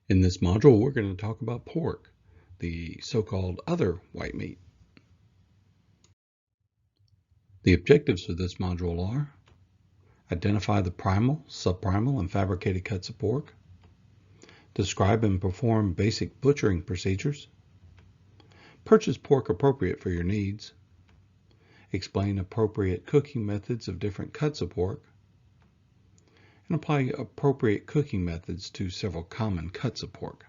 In this module, we're going to talk about pork, the so-called other white meat. The objectives for this module are: identify the primal, subprimal, and fabricated cuts of pork, describe and perform basic butchering procedures, purchase pork appropriate for your needs, explain appropriate cooking methods of different cuts of pork, and apply appropriate cooking methods to several common cuts of pork.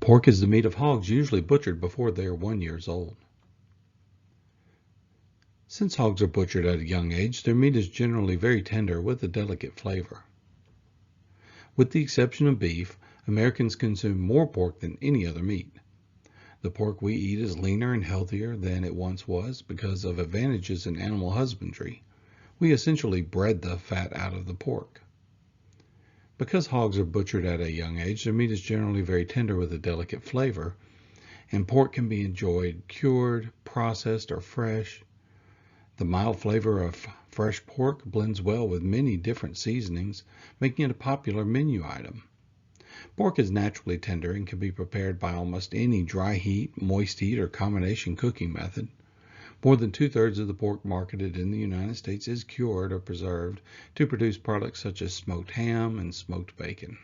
Pork is the meat of hogs usually butchered before they are 1 year old. Since hogs are butchered at a young age, their meat is generally very tender with a delicate flavor. With the exception of beef, Americans consume more pork than any other meat. The pork we eat is leaner and healthier than it once was because of advantages in animal husbandry. We essentially bred the fat out of the pork. Because hogs are butchered at a young age, their meat is generally very tender with a delicate flavor, and pork can be enjoyed cured, processed, or fresh. The mild flavor of fresh pork blends well with many different seasonings, making it a popular menu item. Pork is naturally tender and can be prepared by almost any dry heat, moist heat, or combination cooking method. More than 2/3 of the pork marketed in the United States is cured or preserved to produce products such as smoked ham and smoked bacon.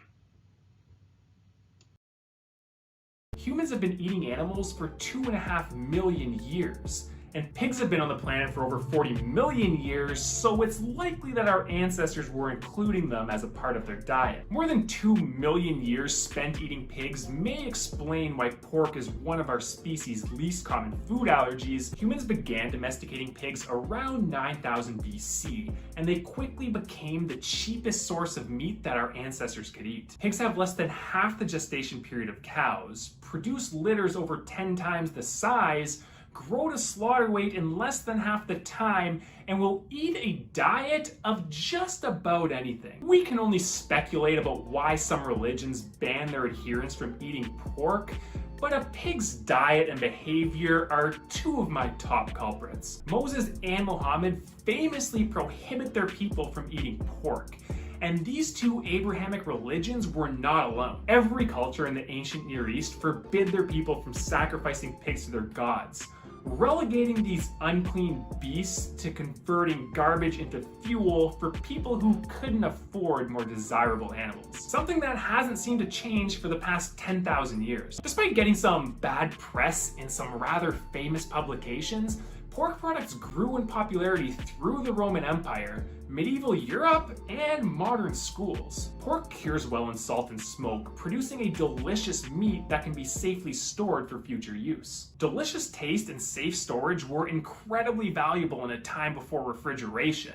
Humans have been eating animals for 2.5 million years. And pigs have been on the planet for over 40 million years, so it's likely that our ancestors were including them as a part of their diet. More than 2 million years spent eating pigs may explain why pork is one of our species' least common food allergies. Humans began domesticating pigs around 9000 BC, and they quickly became the cheapest source of meat that our ancestors could eat. Pigs have less than half the gestation period of cows, produce litters over 10 times the size, grow to slaughter weight in less than half the time, and will eat a diet of just about anything. We can only speculate about why some religions ban their adherents from eating pork, but a pig's diet and behavior are two of my top culprits. Moses and Muhammad famously prohibit their people from eating pork. And these two Abrahamic religions were not alone. Every culture in the ancient Near East forbid their people from sacrificing pigs to their gods, relegating these unclean beasts to converting garbage into fuel for people who couldn't afford more desirable animals. Something that hasn't seemed to change for the past 10,000 years. Despite getting some bad press in some rather famous publications, pork products grew in popularity through the Roman Empire, medieval Europe, and modern schools. Pork cures well in salt and smoke, producing a delicious meat that can be safely stored for future use. Delicious taste and safe storage were incredibly valuable in a time before refrigeration.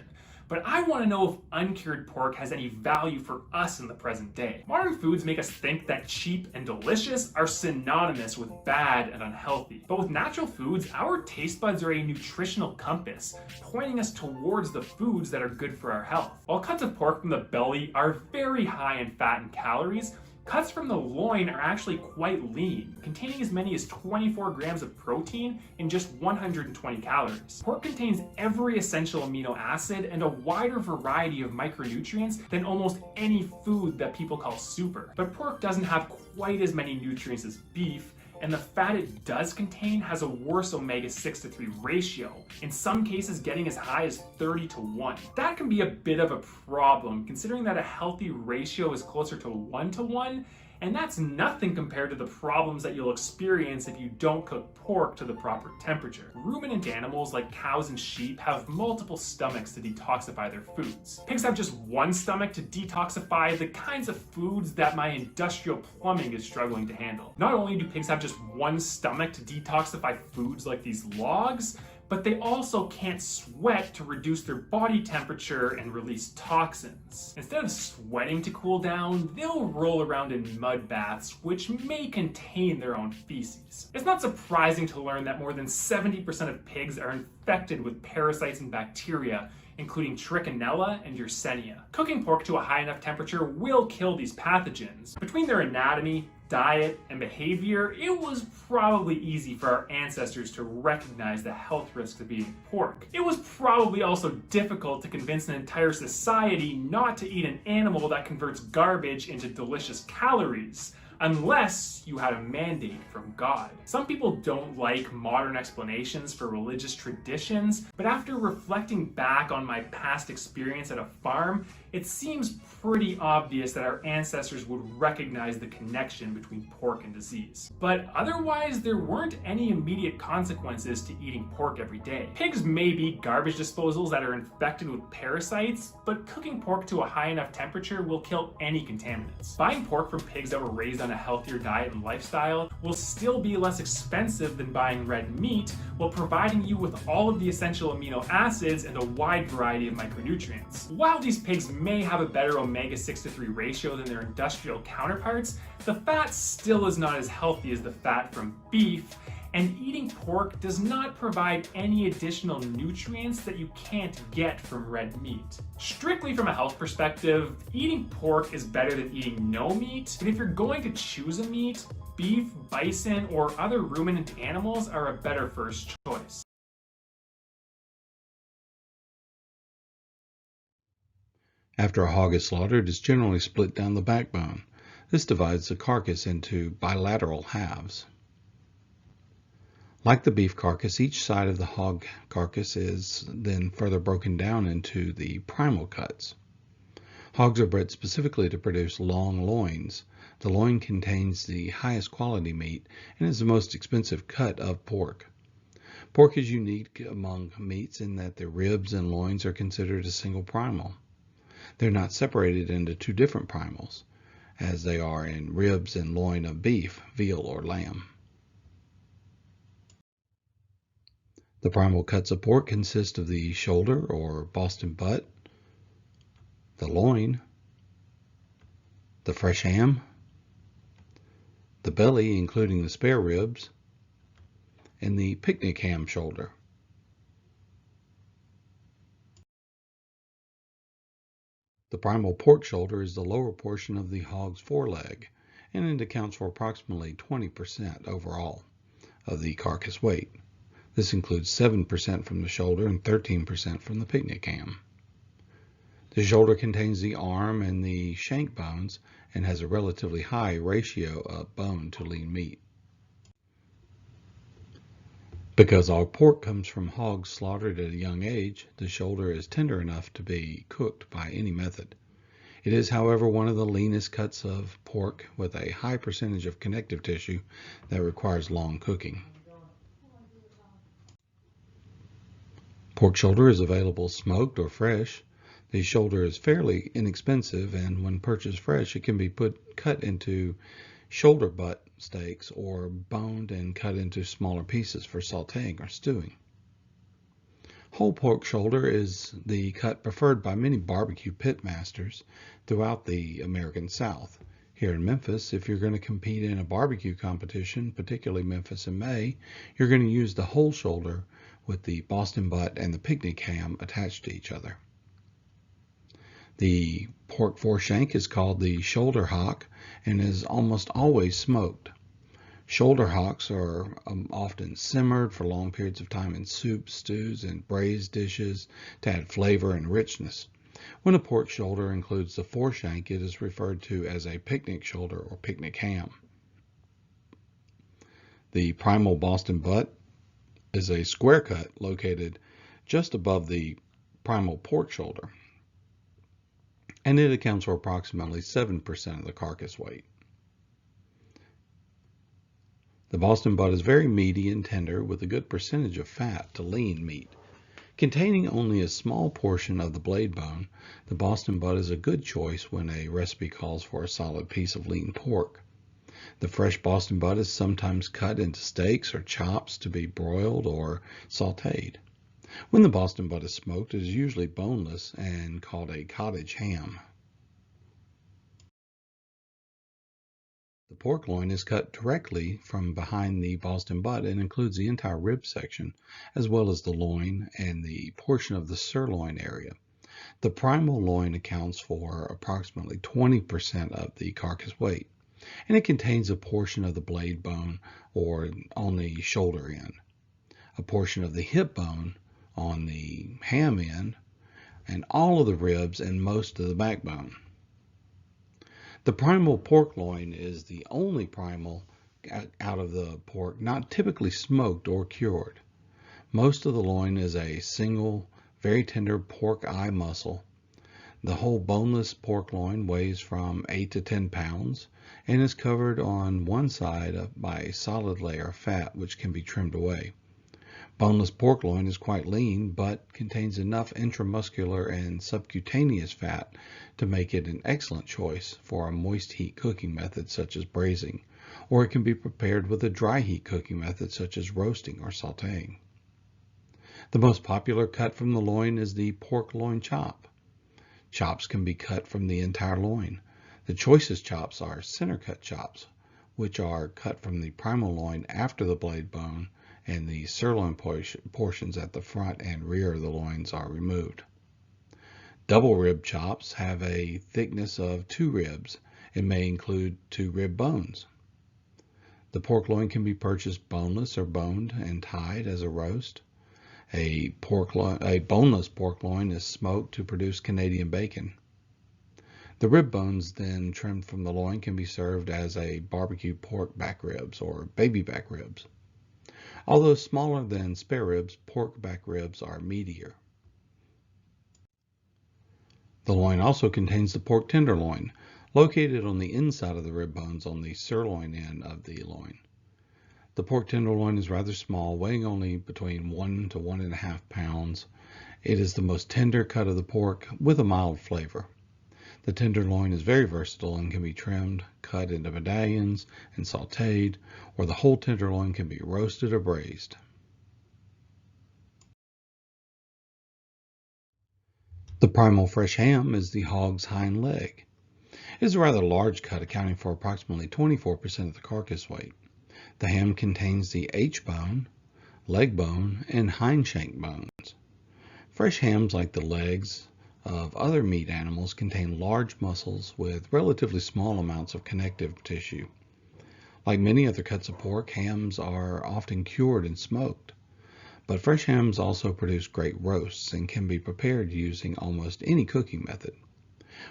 But I want to know if uncured pork has any value for us in the present day. Modern foods make us think that cheap and delicious are synonymous with bad and unhealthy. But with natural foods, our taste buds are a nutritional compass, pointing us towards the foods that are good for our health. While cuts of pork from the belly are very high in fat and calories, cuts from the loin are actually quite lean, containing as many as 24 grams of protein and just 120 calories. Pork contains every essential amino acid and a wider variety of micronutrients than almost any food that people call super. But pork doesn't have quite as many nutrients as beef, and the fat it does contain has a worse omega-6 to 3 ratio, in some cases getting as high as 30:1. That can be a bit of a problem, considering that a healthy ratio is closer to 1:1, and that's nothing compared to the problems that you'll experience if you don't cook pork to the proper temperature. Ruminant animals like cows and sheep have multiple stomachs to detoxify their foods. Pigs have just one stomach to detoxify the kinds of foods that my industrial plumbing is struggling to handle. Not only do pigs have just one stomach to detoxify foods like these logs, but they also can't sweat to reduce their body temperature and release toxins. Instead of sweating to cool down, they'll roll around in mud baths, which may contain their own feces. It's not surprising to learn that more than 70% of pigs are infected with parasites and bacteria, including Trichinella and Yersinia. Cooking pork to a high enough temperature will kill these pathogens. Between their anatomy, diet, and behavior, it was probably easy for our ancestors to recognize the health risks of eating pork. It was probably also difficult to convince an entire society not to eat an animal that converts garbage into delicious calories, unless you had a mandate from God. Some people don't like modern explanations for religious traditions, but after reflecting back on my past experience at a farm, it seems pretty obvious that our ancestors would recognize the connection between pork and disease. But otherwise, there weren't any immediate consequences to eating pork every day. Pigs may be garbage disposals that are infected with parasites, but cooking pork to a high enough temperature will kill any contaminants. Buying pork from pigs that were raised on a healthier diet and lifestyle will still be less expensive than buying red meat, while providing you with all of the essential amino acids and a wide variety of micronutrients. While these pigs may have a better omega-6 to 3 ratio than their industrial counterparts, the fat still is not as healthy as the fat from beef, and eating pork does not provide any additional nutrients that you can't get from red meat. Strictly from a health perspective, eating pork is better than eating no meat, but if you're going to choose a meat, beef, bison, or other ruminant animals are a better first choice. After a hog is slaughtered, it's generally split down the backbone. This divides the carcass into bilateral halves. Like the beef carcass, each side of the hog carcass is then further broken down into the primal cuts. Hogs are bred specifically to produce long loins. The loin contains the highest quality meat and is the most expensive cut of pork. Pork is unique among meats in that the ribs and loins are considered a single primal. They're not separated into two different primals, as they are in ribs and loin of beef, veal, or lamb. The primal cuts of pork consist of the shoulder or Boston butt, the loin, the fresh ham, the belly including the spare ribs, and the picnic ham shoulder. The primal pork shoulder is the lower portion of the hog's foreleg, and it accounts for approximately 20% overall of the carcass weight. This includes 7% from the shoulder and 13% from the picnic ham. The shoulder contains the arm and the shank bones and has a relatively high ratio of bone to lean meat. Because all pork comes from hogs slaughtered at a young age, the shoulder is tender enough to be cooked by any method. It is, however, one of the leanest cuts of pork with a high percentage of connective tissue that requires long cooking. Pork shoulder is available smoked or fresh. The shoulder is fairly inexpensive, and when purchased fresh, it can be cut into shoulder butt steaks or boned and cut into smaller pieces for sautéing or stewing. Whole pork shoulder is the cut preferred by many barbecue pit masters throughout the American South. Here in Memphis, if you're going to compete in a barbecue competition, particularly Memphis in May, you're going to use the whole shoulder with the Boston butt and the picnic ham attached to each other. The pork foreshank is called the shoulder hock and is almost always smoked. Shoulder hocks are often simmered for long periods of time in soups, stews, and braised dishes to add flavor and richness. When a pork shoulder includes the foreshank, it is referred to as a picnic shoulder or picnic ham. The primal Boston butt is a square cut located just above the primal pork shoulder, and it accounts for approximately 7% of the carcass weight. The Boston butt is very meaty and tender with a good percentage of fat to lean meat. Containing only a small portion of the blade bone, the Boston butt is a good choice when a recipe calls for a solid piece of lean pork. The fresh Boston butt is sometimes cut into steaks or chops to be broiled or sautéed. When the Boston butt is smoked, it is usually boneless and called a cottage ham. The pork loin is cut directly from behind the Boston butt and includes the entire rib section, as well as the loin and the portion of the sirloin area. The primal loin accounts for approximately 20% of the carcass weight. and it contains a portion of the blade bone or on the shoulder end, a portion of the hip bone on the ham end, and all of the ribs and most of the backbone. The primal pork loin is the only primal out of the pork not typically smoked or cured. Most of the loin is a single, very tender pork eye muscle. The whole boneless pork loin weighs from 8 to 10 pounds and is covered on one side by a solid layer of fat which can be trimmed away. Boneless pork loin is quite lean but contains enough intramuscular and subcutaneous fat to make it an excellent choice for a moist heat cooking method such as braising, or it can be prepared with a dry heat cooking method such as roasting or sauteing. The most popular cut from the loin is the pork loin chop. Chops can be cut from the entire loin. The choicest chops are center cut chops, which are cut from the primal loin after the blade bone, and the sirloin portions at the front and rear of the loins are removed. Double rib chops have a thickness of 2 ribs and may include 2 rib bones. The pork loin can be purchased boneless or boned and tied as a roast. A boneless pork loin is smoked to produce Canadian bacon. The rib bones then trimmed from the loin can be served as a barbecue pork back ribs or baby back ribs. Although smaller than spare ribs, pork back ribs are meatier. The loin also contains the pork tenderloin, located on the inside of the rib bones on the sirloin end of the loin. The pork tenderloin is rather small, weighing only between 1 to 1.5 pounds. It is the most tender cut of the pork with a mild flavor. The tenderloin is very versatile and can be trimmed, cut into medallions, and sauteed, or the whole tenderloin can be roasted or braised. The Primal Fresh Ham is the hog's hind leg. It is a rather large cut, accounting for approximately 24% of the carcass weight. The ham contains the H-bone, leg bone, and hind shank bones. Fresh hams, like the legs of other meat animals, contain large muscles with relatively small amounts of connective tissue. Like many other cuts of pork, hams are often cured and smoked. But fresh hams also produce great roasts and can be prepared using almost any cooking method.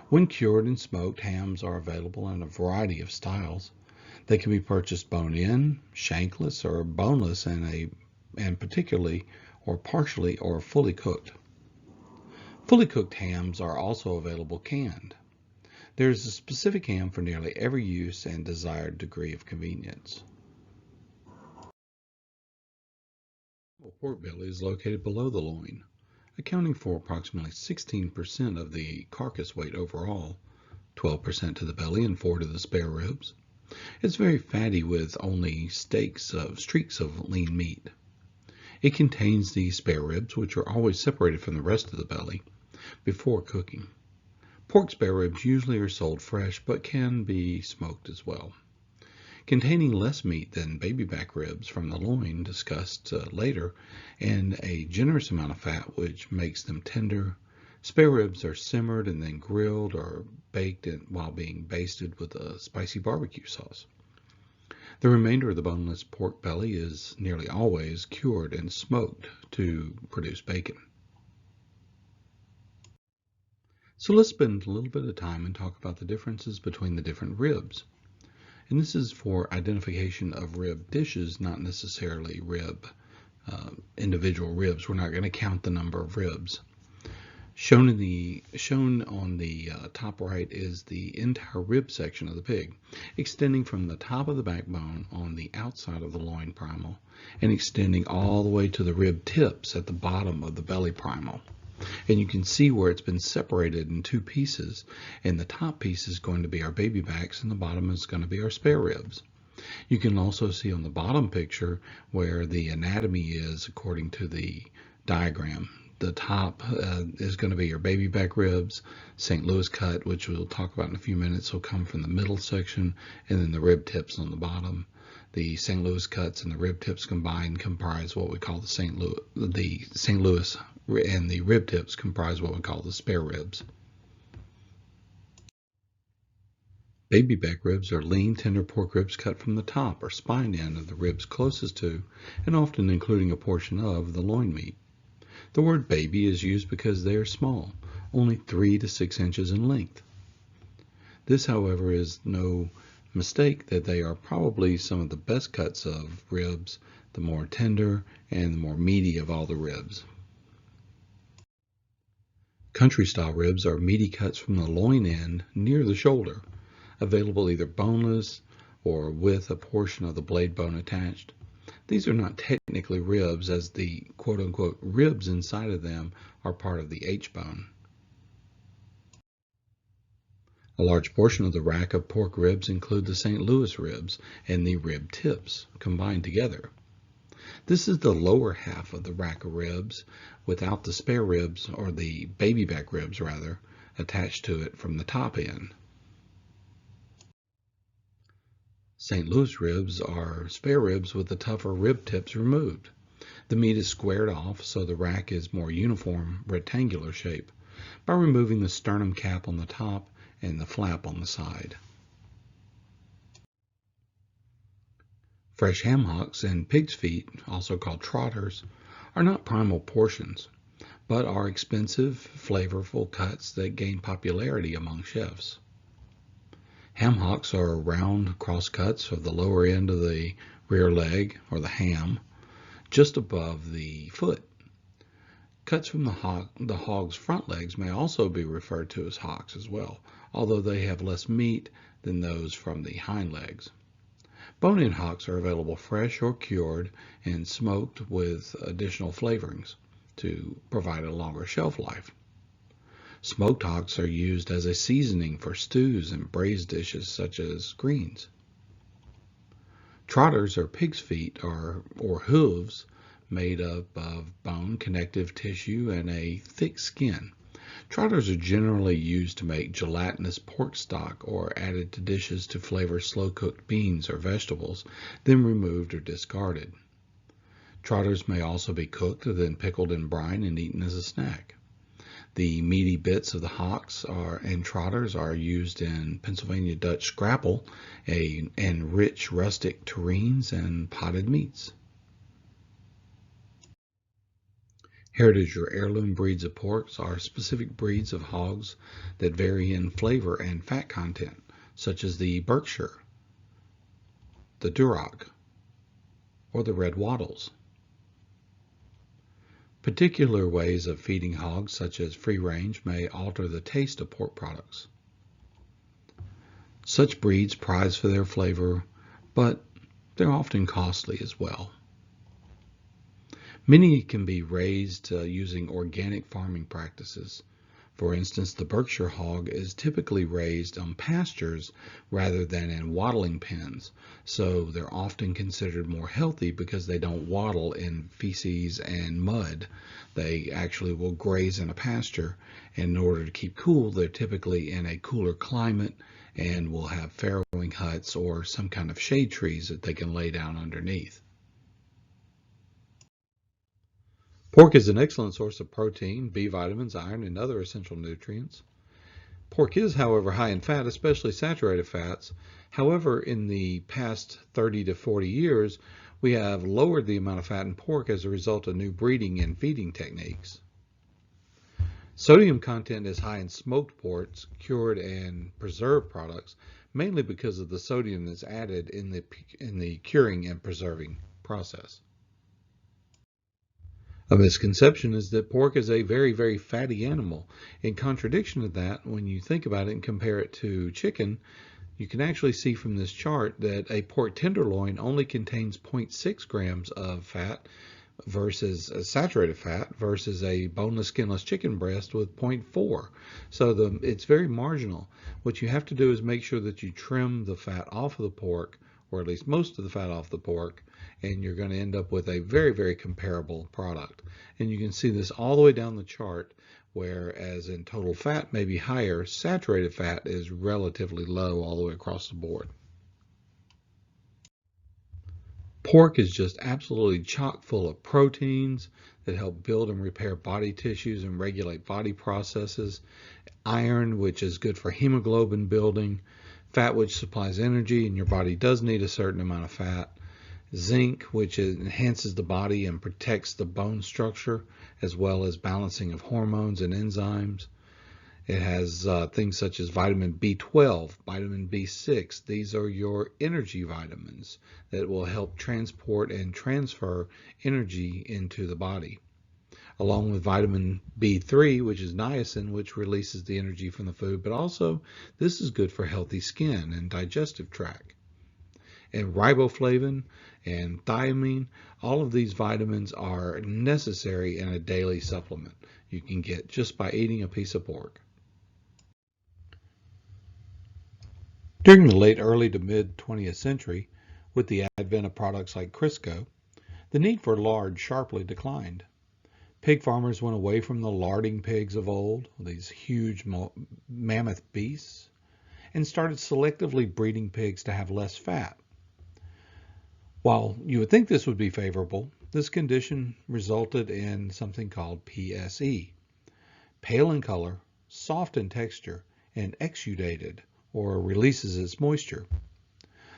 When cured and smoked, hams are available in a variety of styles. They can be purchased bone-in, shankless, or boneless, and particularly or partially or fully cooked. Fully cooked hams are also available canned. There is a specific ham for nearly every use and desired degree of convenience. The pork belly is located below the loin, accounting for approximately 16% of the carcass weight overall, 12% to the belly and 4% to the spare ribs. It's very fatty with only streaks of lean meat. It contains the spare ribs, which are always separated from the rest of the belly before cooking. Pork spare ribs usually are sold fresh but can be smoked as well. Containing less meat than baby back ribs from the loin discussed later, and a generous amount of fat which makes them tender, spare ribs are simmered and then grilled or baked while being basted with a spicy barbecue sauce. The remainder of the boneless pork belly is nearly always cured and smoked to produce bacon. So let's spend a little bit of time and talk about the differences between the different ribs. And this is for identification of rib dishes, not necessarily individual ribs. We're not going to count the number of ribs. Shown on the top right is the entire rib section of the pig, extending from the top of the backbone on the outside of the loin primal and extending all the way to the rib tips at the bottom of the belly primal. And you can see where it's been separated in 2 pieces, and the top piece is going to be our baby backs and the bottom is going to be our spare ribs. You can also see on the bottom picture where the anatomy is according to the diagram. The top is going to be your baby back ribs. St. Louis cut, which we'll talk about in a few minutes, will come from the middle section, and then the rib tips on the bottom. The St. Louis cuts and the rib tips combined comprise what we call the St. Louis, and the rib tips comprise what we call the spare ribs. Baby back ribs are lean, tender pork ribs cut from the top or spine end of the ribs closest to, and often including a portion of, the loin meat. The word baby is used because they are small, only 3 to 6 inches in length. This, however, is no mistake that they are probably some of the best cuts of ribs, the more tender and the more meaty of all the ribs. Country-style ribs are meaty cuts from the loin end near the shoulder, available either boneless or with a portion of the blade bone attached. These are not technically ribs, as the quote-unquote ribs inside of them are part of the H-bone. A large portion of the rack of pork ribs include the St. Louis ribs and the rib tips combined together. This is the lower half of the rack of ribs without the spare ribs, or the baby back ribs rather, attached to it from the top end. St. Louis ribs are spare ribs with the tougher rib tips removed. The meat is squared off so the rack is more uniform, rectangular shape by removing the sternum cap on the top and the flap on the side. Fresh ham hocks and pig's feet, also called trotters, are not primal portions, but are expensive, flavorful cuts that gain popularity among chefs. Ham hocks are round cross cuts of the lower end of the rear leg, or the ham, just above the foot. Cuts from the hog's front legs may also be referred to as hocks as well, although they have less meat than those from the hind legs. Bone-in hocks are available fresh or cured and smoked with additional flavorings to provide a longer shelf life. Smoked hocks are used as a seasoning for stews and braised dishes such as greens. Trotters are pig's feet or hooves made up of bone, connective tissue, and a thick skin. Trotters are generally used to make gelatinous pork stock or added to dishes to flavor slow-cooked beans or vegetables, then removed or discarded. Trotters may also be cooked, then pickled in brine and eaten as a snack. The meaty bits of the hocks and trotters are used in Pennsylvania Dutch scrapple and rich rustic terrines and potted meats. Heritage or heirloom breeds of porks are specific breeds of hogs that vary in flavor and fat content, such as the Berkshire, the Duroc, or the Red Wattles. Particular ways of feeding hogs, such as free range, may alter the taste of pork products. Such breeds prize for their flavor, but they're often costly as well. Many can be raised using organic farming practices. For instance, the Berkshire hog is typically raised on pastures rather than in wattling pens, so they're often considered more healthy because they don't waddle in feces and mud. They actually will graze in a pasture, and in order to keep cool, they're typically in a cooler climate and will have farrowing huts or some kind of shade trees that they can lay down underneath. Pork is an excellent source of protein, B vitamins, iron, and other essential nutrients. Pork is, however, high in fat, especially saturated fats. However, in the past 30 to 40 years, we have lowered the amount of fat in pork as a result of new breeding and feeding techniques. Sodium content is high in smoked porks, cured and preserved products, mainly because of the sodium that's added in the curing and preserving process. A misconception is that pork is a very, very fatty animal. In contradiction to that, when you think about it and compare it to chicken, you can actually see from this chart that a pork tenderloin only contains 0.6 grams of fat versus a saturated fat versus a boneless, skinless chicken breast with 0.4. So it's very marginal. What you have to do is make sure that you trim the fat off of the pork, or at least most of the fat off the pork, and you're going to end up with a very, very comparable product. And you can see this all the way down the chart, whereas in total fat may be higher, saturated fat is relatively low all the way across the board. Pork is just absolutely chock full of proteins that help build and repair body tissues and regulate body processes, iron, which is good for hemoglobin building, Fat, which supplies energy, and your body does need a certain amount of fat. Zinc, which enhances the body and protects the bone structure, as well as balancing of hormones and enzymes. It has things such as vitamin B12, vitamin B6. These are your energy vitamins that will help transport and transfer energy into the body, along with vitamin B3, which is niacin, which releases the energy from the food, but also this is good for healthy skin and digestive tract. And riboflavin and thiamine, all of these vitamins are necessary in a daily supplement you can get just by eating a piece of pork. During the late early to mid 20th century, with the advent of products like Crisco, the need for lard sharply declined. Pig farmers went away from the larding pigs of old, these huge mammoth beasts, and started selectively breeding pigs to have less fat. While you would think this would be favorable, this condition resulted in something called PSE, pale in color, soft in texture, and exudated, or releases its moisture.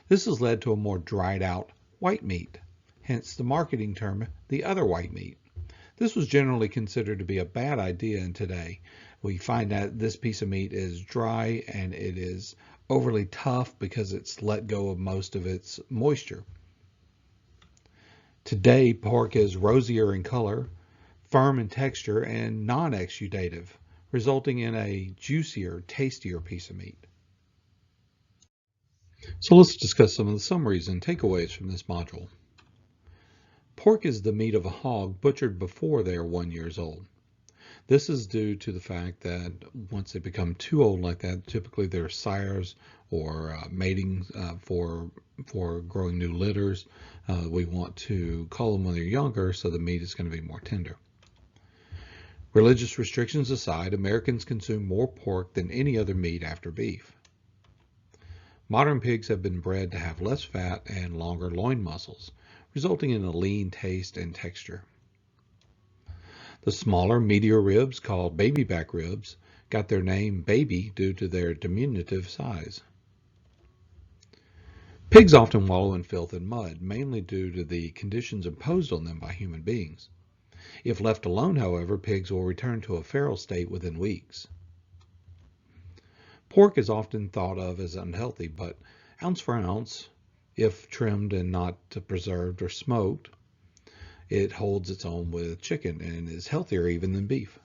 This has led to a more dried out white meat, hence the marketing term, the other white meat. This was generally considered to be a bad idea, and today we find that this piece of meat is dry and it is overly tough because it's let go of most of its moisture. Today, pork is rosier in color, firm in texture, and non-exudative, resulting in a juicier, tastier piece of meat. So let's discuss some of the summaries and takeaways from this module. Pork is the meat of a hog butchered before they are 1 year old. This is due to the fact that once they become too old like that, typically they're sires or mating for growing new litters. We want to cull them when they're younger so the meat is going to be more tender. Religious restrictions aside, Americans consume more pork than any other meat after beef. Modern pigs have been bred to have less fat and longer loin muscles, resulting in a lean taste and texture. The smaller, meatier ribs, called baby back ribs, got their name baby due to their diminutive size. Pigs often wallow in filth and mud, mainly due to the conditions imposed on them by human beings. If left alone, however, pigs will return to a feral state within weeks. Pork is often thought of as unhealthy, but ounce for ounce, if trimmed and not preserved or smoked, it holds its own with chicken and is healthier even than beef.